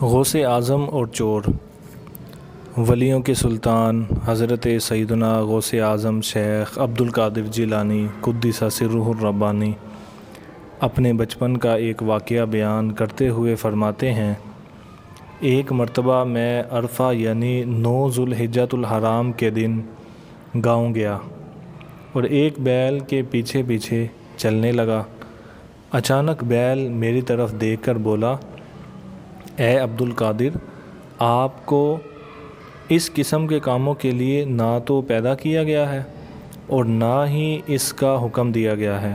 غوث اعظم اور چور۔ ولیوں کے سلطان حضرت سیدنا غوث اعظم شیخ عبد القادر جیلانی قدس سرہ الربانی اپنے بچپن کا ایک واقعہ بیان کرتے ہوئے فرماتے ہیں، ایک مرتبہ میں عرفہ یعنی 9 ذوالحجۃ الحرام کے دن گاؤں گیا اور ایک بیل کے پیچھے پیچھے چلنے لگا۔ اچانک بیل میری طرف دیکھ کر بولا، اے عبد القادر، آپ کو اس قسم کے کاموں کے لیے نہ تو پیدا کیا گیا ہے اور نہ ہی اس کا حکم دیا گیا ہے۔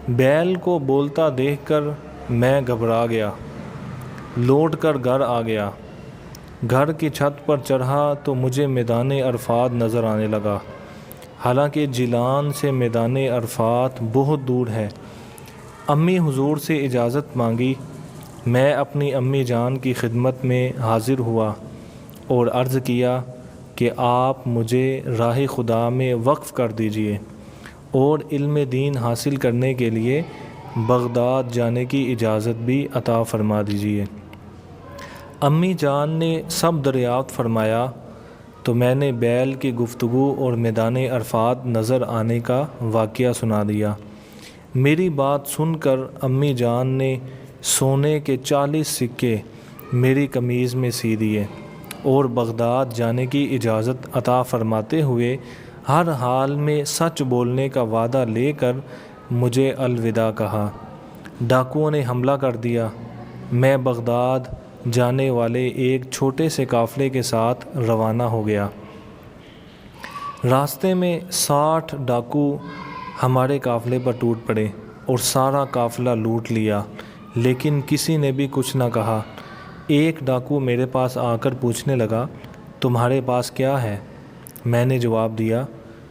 بیل کو بولتا دیکھ کر میں گھبرا گیا، لوٹ کر گھر آ گیا۔ گھر کی چھت پر چڑھا تو مجھے میدان عرفات نظر آنے لگا، حالانکہ جیلان سے میدان عرفات بہت دور ہے۔ امی حضور سے اجازت مانگی، میں اپنی امی جان کی خدمت میں حاضر ہوا اور عرض کیا کہ آپ مجھے راہ خدا میں وقف کر دیجئے اور علم دین حاصل کرنے کے لیے بغداد جانے کی اجازت بھی عطا فرما دیجئے۔ امی جان نے سب دریافت فرمایا تو میں نے بیل کی گفتگو اور میدان عرفات نظر آنے کا واقعہ سنا دیا۔ میری بات سن کر امی جان نے سونے کے 40 سکے میری قمیض میں سی دیے اور بغداد جانے کی اجازت عطا فرماتے ہوئے ہر حال میں سچ بولنے کا وعدہ لے کر مجھے الوداع کہا۔ ڈاکوؤں نے حملہ کر دیا۔ میں بغداد جانے والے ایک چھوٹے سے قافلے کے ساتھ روانہ ہو گیا۔ راستے میں 60 ڈاکو ہمارے قافلے پر ٹوٹ پڑے اور سارا قافلہ لوٹ لیا، لیکن کسی نے بھی کچھ نہ کہا۔ ایک ڈاکو میرے پاس آ کر پوچھنے لگا، تمہارے پاس کیا ہے؟ میں نے جواب دیا،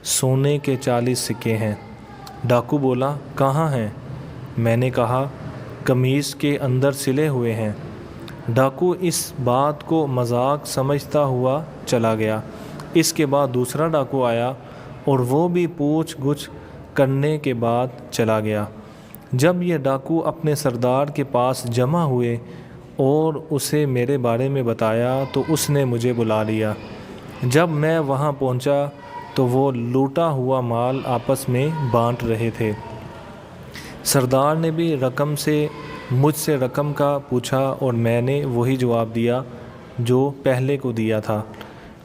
سونے کے 40 سکے ہیں۔ ڈاکو بولا، کہاں ہیں؟ میں نے کہا، قمیض کے اندر سلے ہوئے ہیں۔ ڈاکو اس بات کو مذاق سمجھتا ہوا چلا گیا۔ اس کے بعد دوسرا ڈاکو آیا اور وہ بھی پوچھ گچھ کرنے کے بعد چلا گیا۔ جب یہ ڈاکو اپنے سردار کے پاس جمع ہوئے اور اسے میرے بارے میں بتایا تو اس نے مجھے بلا لیا۔ جب میں وہاں پہنچا تو وہ لوٹا ہوا مال آپس میں بانٹ رہے تھے۔ سردار نے بھی مجھ سے رقم کا پوچھا اور میں نے وہی جواب دیا جو پہلے کو دیا تھا۔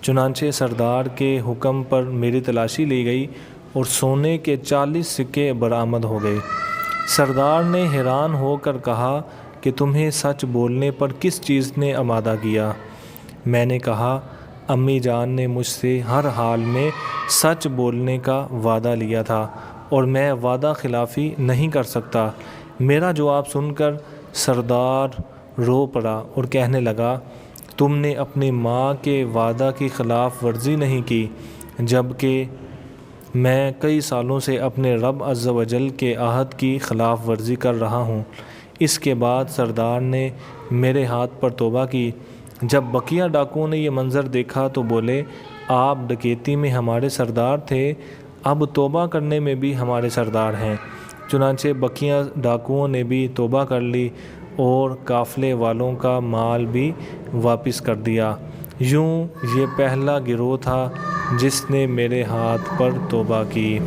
چنانچہ سردار کے حکم پر میری تلاشی لی گئی اور سونے کے 40 سکے برآمد ہو گئے۔ سردار نے حیران ہو کر کہا کہ تمہیں سچ بولنے پر کس چیز نے آمادہ کیا؟ میں نے کہا، امی جان نے مجھ سے ہر حال میں سچ بولنے کا وعدہ لیا تھا اور میں وعدہ خلافی نہیں کر سکتا۔ میرا جواب سن کر سردار رو پڑا اور کہنے لگا، تم نے اپنی ماں کے وعدہ کی خلاف ورزی نہیں کی، جبکہ میں کئی سالوں سے اپنے رب عز و جل کے عہد کی خلاف ورزی کر رہا ہوں۔ اس کے بعد سردار نے میرے ہاتھ پر توبہ کی۔ جب بقیہ ڈاکوؤں نے یہ منظر دیکھا تو بولے، آپ ڈکیتی میں ہمارے سردار تھے، اب توبہ کرنے میں بھی ہمارے سردار ہیں۔ چنانچہ بقیہ ڈاکوؤں نے بھی توبہ کر لی اور قافلے والوں کا مال بھی واپس کر دیا۔ یوں یہ پہلا گروہ تھا جس نے میرے ہاتھ پر توبہ کی۔